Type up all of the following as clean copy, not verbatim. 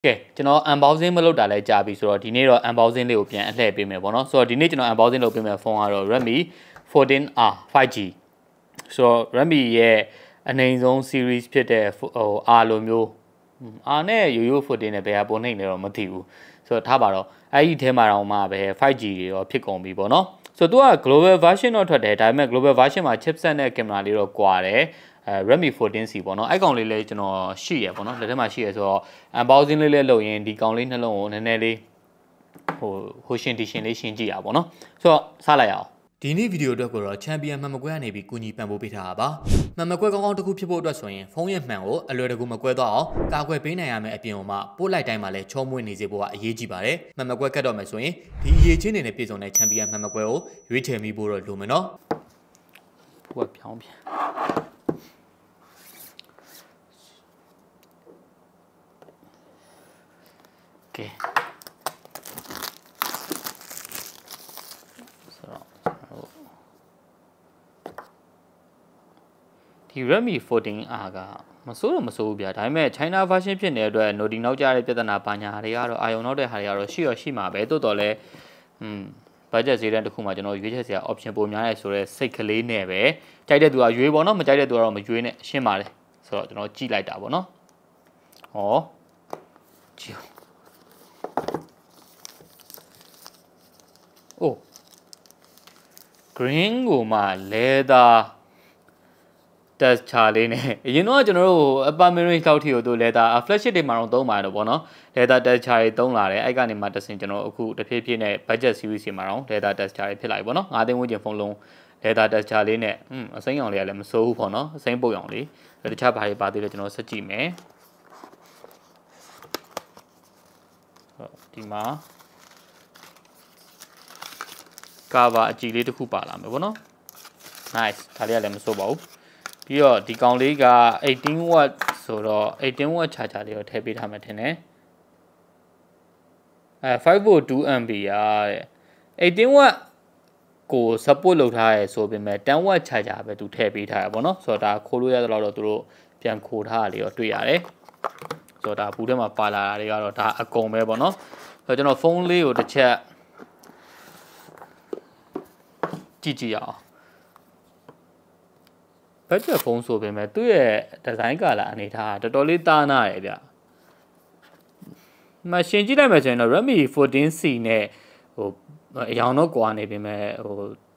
ကဲကျွန်တော် unboxing မလုပ်တာလဲကြာပြီဆိုတော့ဒီနေ့တော့ unboxing လေးကိုပြန်အလှည့်ပေးမယ်ပေါ့နော်ဆိုတော့ဒီနေ့ကျွန်တော် unboxing လုပ်ပေးမယ်ဖုန်းကတော့ Redmi 14R 5G ဆိုတော့ Redmi ရဲ့အနိုင်ဆုံး series ဖြစ်တဲ့R လိုမျိုး R နဲ့ရိုးရိုး14နဲ့ဘယ်ဟာပုံနှိမ့်လဲတော့မသိဘူးဆိုတော့ထားပါတော့အဲ့ဒီထဲမှာတော့မှပဲ 5G တွေရောဖြစ်ကုန်ပြီပေါ့နော်ဆိုတော့သူက global version တော့ထွက်တယ်ဒါပေမဲ့ global version မှာ chipset နဲ့ camera လေးတော့ကွာတယ်Redmi 14C ပေါ့နော်အဲ့ကောင်လေးလည်းကျွန်တော်ရှိရပေါ့နော်လက်ထဲမှာရှိရဆိုတော့ unboxing လေးလုပ်ရင်ဒီကောင်လေးနှလုံးကိုနည်းနည်းလေးဟိုရှင်တီရှင်လေးရှင်းကြည့်ရပါပေါ့နော်ဆိုတော့စလိုက်အောင်ဒီနေ့ဗီဒီယိုအတွက်ကိုတော့ champion မှန်မကွဲကနေပြီးကူညီပံ့ပိုးပေးထားတာပါမှန်မကွဲကောင်းကောင်းတစ်ခုဖြစ်ဖို့အတွက်ဆိုရင်ဖုန်းရဲ့မှန်ကိုအလွယ်တကူမကွဲတော့အောင်ကာကွယ်ပေးနိုင်ရမယ့်အပြင်မှာပို့လိုက်တိုင်းမှာလည်းချောမွေ့နေစေဖို့ကအရေးကြီးပါတယ်မှန်မကွဲကတ်တော့မယ်ဆိုရင်ဒီအရေးချင်းတွေနဲ့ပြည်စုံတဲ့ champion မှန်မကွဲကိုရွေးချယ်မိဖို့တော့လိုမယ်နော်ဘုရားပြောင်းပြန်Okay. So, the Redmi 14R ကမစိုးဘူးဗျာဒါပေမဲ့ China version ဖြစ်နေတဲ့အတွက် Nodi နောက်ကျတဲ့ပြဿနာပါညာတွေကတော့အာယုံနောက်တဲ့ဟာတွေကတော့ရှိမှာပဲတိုးတော်လဲbudget ဈေးတန်းတစ်ခုမှာကျွန်တော်ရွေးချယ်စရာ option ပိုများရဲဆိုတော့စိတ်ကလေးနဲ့ပဲကြိုက်တဲ့သူကရွေးပေါ့နော်မကြိုက်တဲ့သူကတော့မရွေးနဲ့ရှင်းပါတယ်ဆိုတော့ကျွန်တော်ကြည့်လိုက်တာပေါ့နော်ဟောကြည့်Oh green ကိုမှ leather test ချလေးနဲ့အရင်တော့ကျွန်တော်တို့ upper mid range လောက်ထိကိုသူ leather flagship တွေမှာတော့သုံးပါတယ်ပေါ့နော် leather test ချတွေသုံးလာတယ်အဲ့ကနေမှတဆင်ကျွန်တော်အခုတဖြည်းဖြည်းနဲ့ budget series တွေမှာတော့ leather test ချတွေဖြစ်လာပြီပေါ့နော်9သိန်းဝန်းကျင်ဖုန်းလုံး leather test ချလေးနဲ့အစိမ်းအောင်လေးကလည်းမစိုးဘူးပေါ့နော်အစိမ်းပုတ်အောင်လေးတခြားဘာတွေပါသေးလဲကျွန်တော်ဆက်ကြည့်မယ်ဒီမှာcover အကြည့်လေးတစ်ခုပါလာမယ်ပေါ့နော် nice ဒါလေးကလည်းမစိုးပါဘူးပြီးတော့ဒီကောင်လေးက 18W ဆိုတော့ 18W charger လေးကိုထည့်ပေးထားမှထင်တယ်5.2 Ah တဲ့ 18W ကို support လုပ်ထားရဲဆိုပေမဲ့ 10W charger ပဲသူထည့်ပေးထားရပေါ့နော်ဆိုတော့ဒါခိုးလို့ရတဲ့လောက်တော့သူတို့ပြန်ခိုးထားတာလေးတော့တွေ့ရတယ်ဆိုတော့ဒါဘူးထဲမှာပါလာတာတွေကတော့ဒါအကုန်ပဲပေါ့နော်ဆိုတော့ကျွန်တော်ဖုန်းလေးကိုတစ်ချက်ကြည့်အောင် budget ဖုန်းဆိုပေမဲ့သူ့ရဲ့ design color အနေထားတော်တော်လေးသားနာတယ်ဗျမရှင်းကြည့်လိုက်မယ်ဆိုရင်တော့ Redmi 14C နဲ့အရောင်တော့ကွာနေပေမဲ့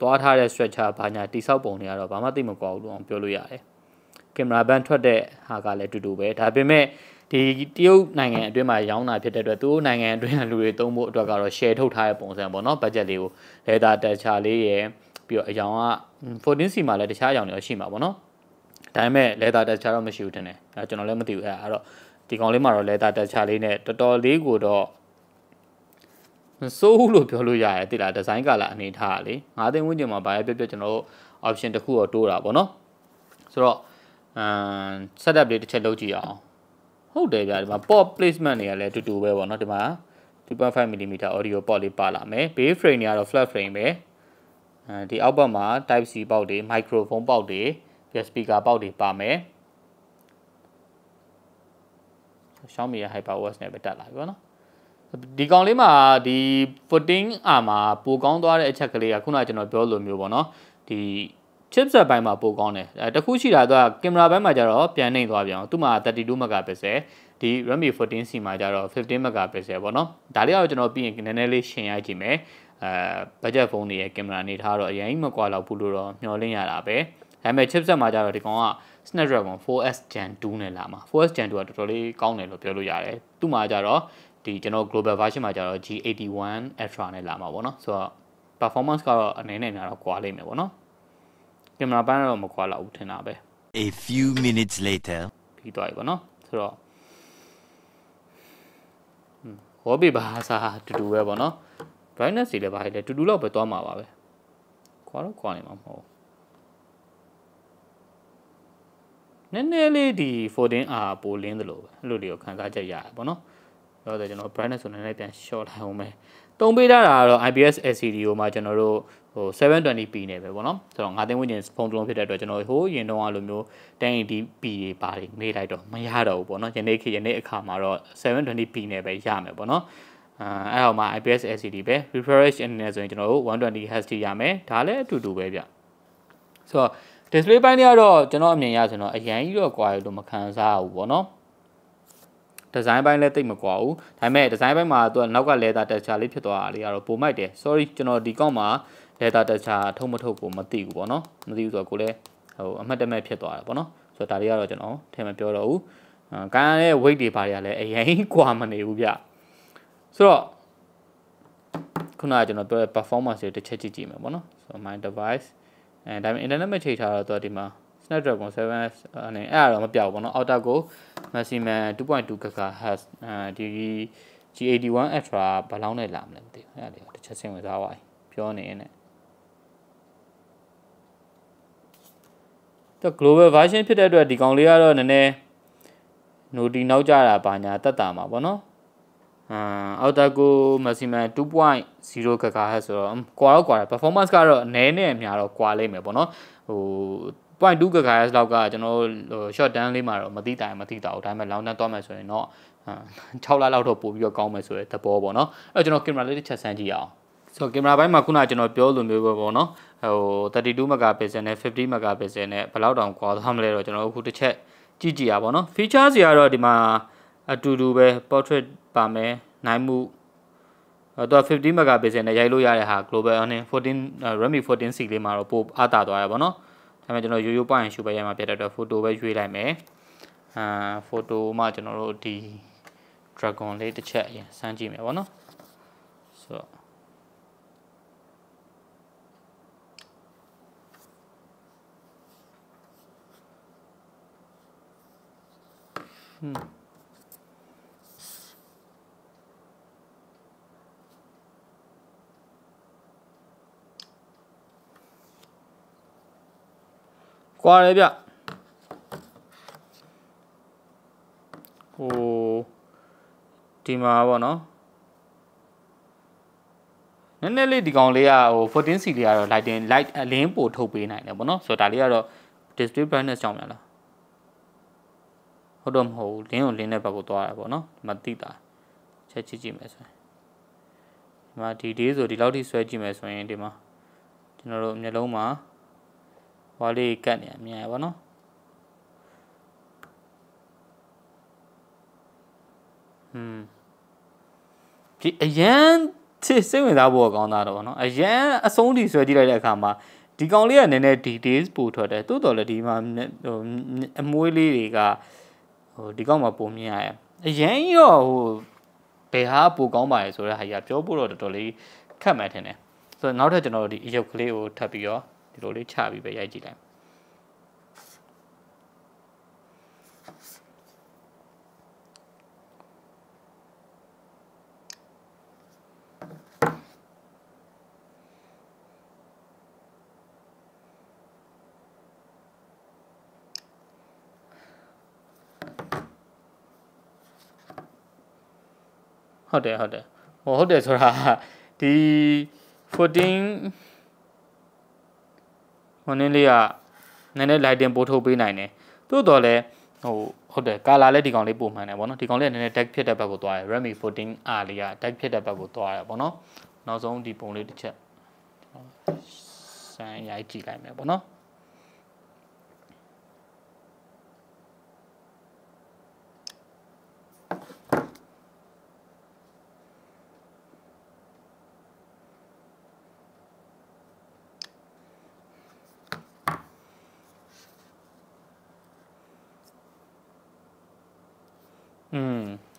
သွားထားတဲ့ structure ဘာညာတိဆောက်ပုံတွေကတော့ဘာမှသိမကွာဘူးလို့အောင်ပြောလို့ရတယ်ကင်မရာဘန်ထွက်တဲ့ဟာကလည်းတူတူပဲဒါပေမဲ့ဒီတရုတ်နိုင်ငံအတွင်းမှာရောင်းတာဖြစ်တဲ့အတွက်သူတို့နိုင်ငံအတွင်းလူတွေသုံးဖို့အတွက်ကတော့ share ထုတ်ထားတဲ့ပုံစံပေါ့နော် budget လေးကို leather texture လေးရယ်ပြီးတော့အရောင်က 14C မှာလည်းတခြားအရောင်တွေရှိမှာပေါ့နော်ဒါပေမဲ့ leather texture တော့မရှိဘူးတင်တယ်ကျွန်တော်လည်းမသိဘူးအဲ့တော့ဒီကောင်လေးမှာတော့ leather texture လေးနဲ့တော်တော်လေးကိုတော့စိုးလို့ပြောလို့ရတယ်တိလား design color အနေထားလေ9သိန်းဝန်းကျင်မှာဘာပဲပြောကျွန်တော်တို့ option တစ်ခုတော့တိုးတာပေါ့နော်ဆိုတော့setup လေးတစ်ချက်လုပ်ကြည့်အောင်ဟုတ်တယ်ဗျာဒီမှာ port placement တွေကလည်းတူတူပဲပေါ့နော်ဒီမှာ 2.5mm audio port လေးပါလာမယ် base frame တွေကတော့ flat frame ပဲဒီအောက်ဘက်မှာ type C ပေါက်တွေ microphone ပေါက်တွေပြ speaker ပေါက်တွေပါမယ် Xiaomi ရဲ့ HyperOS နဲ့ပဲတက်လာပြီပေါ့နော်ဒီကောင်လေးမှာဒီ 14R မှာပိုကောင်းသွားတဲ့အချက်ကလေးကခုနကကျွန်တော်ပြောလိုမျိုးပေါ့နော်ဒီ chipset ဘိုင်းမှာပိုကောင်းတယ်တခုရှိတာကကင်မရာဘိုင်းမှာကျတော့ပြန်နှိမ့်သွားပြန်သူ့မှာ32 megapixel ဒီ Redmi 14C မှာကျတော့15 megapixel ပေါ့နော်ဒါလေးကတော့ကျွန်တော်ပြီးရင်နည်းနည်းလေးရှင်းရကြည့်မယ်budget ဖုန်းတွေရဲ့ကင်မရာအနေထားတော့အရင်မကွာတော့ဘူးလို့တော့မျှော်လင့်ရတာပဲဒါပေမဲ့ chipset မှာကျတော့ဒီကောင်က Snapdragon 4S Gen 2နဲ့လာမှာ 4S Gen 2ကတော်တော်လေးကောင်းတယ်လို့ပြောလို့ရတယ်သူ့မှာကျတော့ဒီကျွန်တော် global version မှာကျတော့ G81 Ultra နဲ့လာမှာပေါ့နော်ဆိုတော့ performance ကတော့အနေနဲ့များတော့ကွာလိမ့်မယ်ပေါ့နော်ကင်မရာပိုင်းတော့မကွာတော့ဘူးထင်တာပဲ A few minutes later ပြီးသွားပြီပေါ့နော်ဆိုတော့ဟောပြပါစားတူတူပဲပေါ့နော် brightness တွေလည်းဘာလဲတူတူလောက်ပဲသွားမှာပါပဲကွာတော့ကွာနေမှာမဟုတ်နည်းနည်းလေးဒီ 14R ပိုလင်းသလိုပဲအဲ့လိုလေးကိုခံစားချက်ရရပေါ့နော် တော့ကျွန်တော် brightness ဆိုနေလည်းပြန် short လိုက်အောင်ပဲတုံးပေးထားတာကတော့ IPS LCD ကိုမှကျွန်တော်တို့ဟို 720p နဲ့ပဲပေါ့နော်ဆိုတော့ငါသိန်းဝန်းကျင်ဖုန်းတစ်လုံးဖြစ်တဲ့အတွက်ကျွန်တော်ဟိုရင်တုန်းကလိုမျိုး 1080p တွေပါတယ်မေးလိုက်တော့မရတော့ဘူးပေါ့နော်ယနေ့အခါမှာတော့ 720p နဲ့ပဲရမယ်ပေါ့နော်အဲ့တော့မှ IPS LCD ပဲ refresh အနေနဲ့ဆိုရင်ကျွန်တော်တို့ 120Hz ထိရမယ်ဒါလည်းအတူတူပဲဗျဆိုတော့ display ပိုင်းတွေကတော့ကျွန်တော်အမြင်ရဆိုတော့အရင်ကြီးတော့ကွာရလို့မခံစားဘူးပေါ့နော်ဒီဇိုင်းပိုင်းလည်းတိတ်မကွာဘူးဒါပေမဲ့ဒီဇိုင်းပိုင်းမှာသူကနောက်က leather texture လေးဖြစ်သွားတာလေးကတော့ပုံမိုက်တယ် sorry ကျွန်တော်ဒီကောက်မှာ leather texture ထုတ်မထုတ်ကိုမသိဘူးပေါ့နော်မသိဘူးဆိုတော့ကိုလည်းဟိုအမှတ်တမဲ့ဖြစ်သွားတာပေါ့နော်ဆိုတော့ဒါလေးကတော့ကျွန်တော်ထဲမှာပြောတော့ဘူးကန်ရဲ့ weight တွေပါတွေကလည်းအရင်ကွာမနေဘူးဗျဆိုတော့ခုနကကျွန်တော်ပြောတဲ့ performance တွေတစ်ချက်ကြည့်ကြည့်မယ်ပေါ့နော်ဆိုတော့ my device ဒါပေမဲ့ internet မှာချိန်ထားတော့ဒီမှာ Snapdragon 7 နဲ့အဲ့ဒါတော့မပြောက်ဘူးပေါ့နော် outer go maximum 2.2 GHz ဒီ G81 Ultra ဘယ်လောက်နဲ့လာမလဲမသိဘူးအဲ့ဒါလေးတစ်ချက်စဉ်းစားပါပြောနေနေတော့ global version ဖြစ်တဲ့အတွက်ဒီကောင်လေးကတော့နည်းနည်း noti နောက်ကျတာပါညာတက်တာမှာပေါ့နော်outer go maximum 2.0 GHz ဆိုတော့ကွာတော့ကွာတယ် performance ကတော့အနည်းနဲ့အများတော့ကွာလိမ့်မယ်ပေါ့နော်ဟို 0.2 GHz လောက်ကကျွန်တော်တို့ short term လေးမှာတော့မသိတာဘူးဒါပေမဲ့ long term သွားမယ်ဆိုရင်တော့6လလောက်တော့ပို့ပြီးတော့ကောင်းမယ်ဆိုတဲ့သဘောပေါ့နော်အဲ့တော့ကျွန်တော်ကင်မရာလေးတစ်ချက်ဆန်းကြည့်အောင်ဆိုတော့ကင်မရာဘိုင်းမှာခုနကကျွန်တော်ပြောလိုမျိုးပဲပေါ့နော်ဟို32 megapixel နဲ့50 megapixel နဲ့ဘယ်လောက်တောင်ကွာသွားမလဲတော့ကျွန်တော်အခုတစ်ချက်ကြည့်ကြည့်ရပါတော့ feature တွေကတော့ဒီမှာအတူတူပဲ portrait ပါမယ်နိုင်မှုတော့ 50 megapixel နဲ့ရိုက်လို့ရတဲ့ဟာ global နဲ့14 Redmi 14C လေးမှာတော့ပိုအားတာသွားရပါတော့ဒါပေမဲ့ကျွန်တော်ရိုးရိုးပွားရင်ရှူပဲရိုက်မှာဖြစ်တဲ့အတွက် photo ပဲရွေးလိုက်မယ်photo မှာကျွန်တော်တို့ဒီ dragon လေးတစ်ချက်အရင်စမ်းကြည့်မယ်ပေါ့နော်ဆိုတော့ကွာတယ်ဗျဟိုဒီမှာပေါ့နော်နည်းနည်းလေးဒီကောင်လေးကဟို 14C လေးကတော့ light အလင်းပို့ထုတ်ပေးနိုင်တယ်ပေါ့နော်ဆိုတော့ဒါလေးကတော့ display brightness ကြောင့်များလားဟုတ်တော့မဟုတ်ဘူးလင်းကိုလင်းတဲ့ဘက်ကိုသွားရပေါ့နော်မသိတာချက်ကြည့်မယ်ဆိုရင်ဒီမှာဒီ day ဆိုဒီလောက်ထိဆွဲကြည့်မယ်ဆိုရင်ဒီမှာကျွန်တော်တို့မျက်လုံးမှာဟွာလေးကတ်နေမြင်ရပါတော့ဒီအရန်စိတ်ဝင်စားဖို့ကောင်းတာတော့ဗောနော်အရန်အဆုံးထိဆွဲကြည့်လိုက်တဲ့အခါမှာဒီကောင်လေးကနည်းနည်း details ပို့ထွက်တယ်တိုးတော်လည်းဒီမှာဟိုအမွှေးလေးတွေကဟိုဒီကောင်မှာပုံမြင်ရရအရန်ရောဟိုဘယ်ဟာပိုကောင်းပါလဲဆိုတဲ့ဟာကြီးကပြောဖို့တော့တော်တော်လေးခက်မှန်ထင်တယ်ဆိုတော့နောက်ထပ်ကျွန်တော်တို့ဒီအရုပ်ကလေးကိုထပ်ပြီးတော့ဒီလိုလေးချပြီးပဲရိုက်ကြည့်လိုက်ဟုတ်တယ်ဆိုတာဒီ 14ဟိုနည်းလေးကနည်းနည်း lighting ပို့ထုတ်ပေးနိုင်တယ်တိုးတော်လဲဟိုဟုတ်တယ် color လည်းဒီကောင်လေးပုံမှန်တယ်ဗောနော်ဒီကောင်လေးကနည်းနည်း dark ဖြစ်တဲ့ဘက်ကိုသွားတယ် Redmi 14R လေးက dark ဖြစ်တဲ့ဘက်ကိုသွားတယ်ဗောနော်နောက်ဆုံးဒီပုံလေးတစ်ချက်စမ်းရိုက်ကြည့်လိုက်မယ်ဗောနော်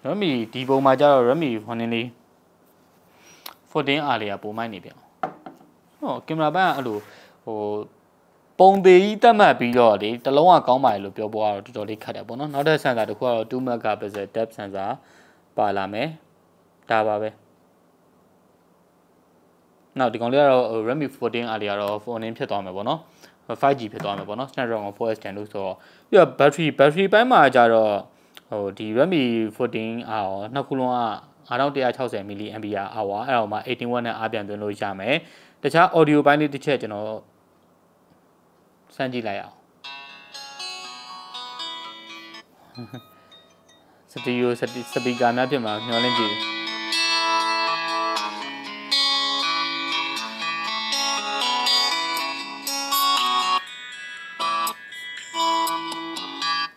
Redmi ဒီပုံမှာကျတော့ Redmi 14R လေးကပုံမိုက်နေပြန်ဟောကင်မရာဘက်ကအဲ့လိုဟိုပုံသေးကြီးတက်မှတ်ပြီးတော့လေတလုံးကကောင်းပါလေလို့ပြောပေါ်တော့တော်တော်လေးခက်တယ်ပေါ့နော်နောက်ထပ် sensor တစ်ခုကတော့2 megapixel depth sensor ပါလာမယ်ဒါပါပဲနောက်ဒီကောင်လေးကတော့ Redmi 14R လေးကတော့ phone in ဖြစ်သွားမယ်ပေါ့နော် 5G ဖြစ်သွားမယ်ပေါ့နော် Snapdragon 4S 10လို့ဆိုတော့ပြီးတော့ battery ပိုင်းမှာကျတော့ ဟိုဒီ Redmi 14R ရောနှစ်ခုလုံးက9160 mAh hour အဲ့တော့မှ18 watt နဲ့အားပြန်သွင်းလို့ရမယ်တခြား audio ပိုင်းလေးတစ်ချက်ကျွန်တော်စမ်းကြည့်လိုက်အောင်စတီရီယိုစပီကာများဖြစ်မှာမျှော်လင့်ကြည့်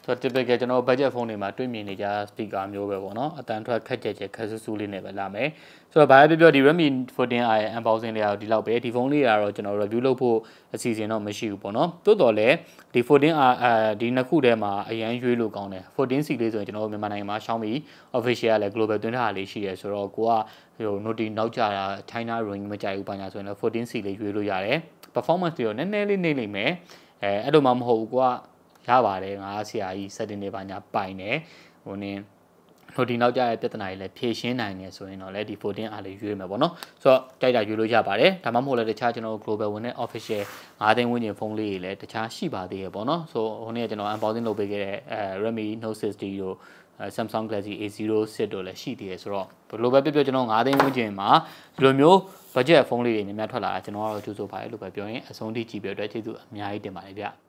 ဆိုတော့ typical ကျွန်တော် budget phone တွေမှာတွေ့မြင်နေကြ speaker မျိုးပဲပေါ့နော်အတန်ထွက်ခက်ကြက်ကြက်ခက်ဆူဆူလေးနဲ့ပဲလာမယ်ဆိုတော့ဘာပဲပြောဒီ Redmi 14R ရဲ့ unboxing လေးကတော့ဒီလောက်ပဲဒီဖုန်းလေးကတော့ကျွန်တော် review လုပ်ဖို့အစီအစဉ်တော့မရှိဘူးပေါ့နော်တိုးတော်လဲဒီ 14R ဒီနှစ်ခုထဲမှာအရန်ရွေးလို့ကောင်းတယ် 14C လေးဆိုရင်ကျွန်တော်မြန်မာနိုင်ငံမှာ Xiaomi official ကလည်း global သွင်းထားတာလေးရှိရဲဆိုတော့ကိုကဟို Note နောက်ကြတာ China ring မကြိုက်ဘူးဘာညာဆိုရင်လည်း 14C လေးရွေးလို့ရတယ် performance တွေတော့နည်းနည်းလေးနေလိမ့်မယ်အဲ့လိုမှမဟုတ်ဘူးကိုကရပါတယ်ငါဆရာကြီး setting တွေပါညာပိုင်တယ်ဟိုနင်းဟိုဒီနောက်ကြရဲ့ပြဿနာတွေလည်းဖြေရှင်းနိုင်တယ်ဆိုရင်တော့လည်းဒီ 14R လေးရွေးမယ်ပေါ့နော်ဆိုတော့ကြိုက်တာရွေးလို့ရပါတယ်ဒါမှမဟုတ်လည်းတခြားကျွန်တော် global ဝင်တဲ့ official 9သိန်းဝန်းကျင်ဖုန်းလေးတွေလည်းတခြားရှိပါသေးရပေါ့နော်ဆိုဟိုနေ့ကကျွန်တော် unboxing လုပ်ပေးခဲ့တဲ့Redmi Note 60တို့ Samsung Galaxy A06 တို့လည်းရှိသေးတယ်ဆိုတော့ဘယ်လိုပဲပြောကျွန်တော်9သိန်းဝန်းကျင်မှာဒီလိုမျိုး budget ဖုန်းလေးတွေများများထွက်လာတာကျွန်တော်ကတော့ကြိုးစိုးပါတယ်လို့ပဲပြောရင်အဆုံးထိကြည့်ပြတဲ့အတွက်ကျေးဇူးအများကြီးတင်ပါတယ်ဗျ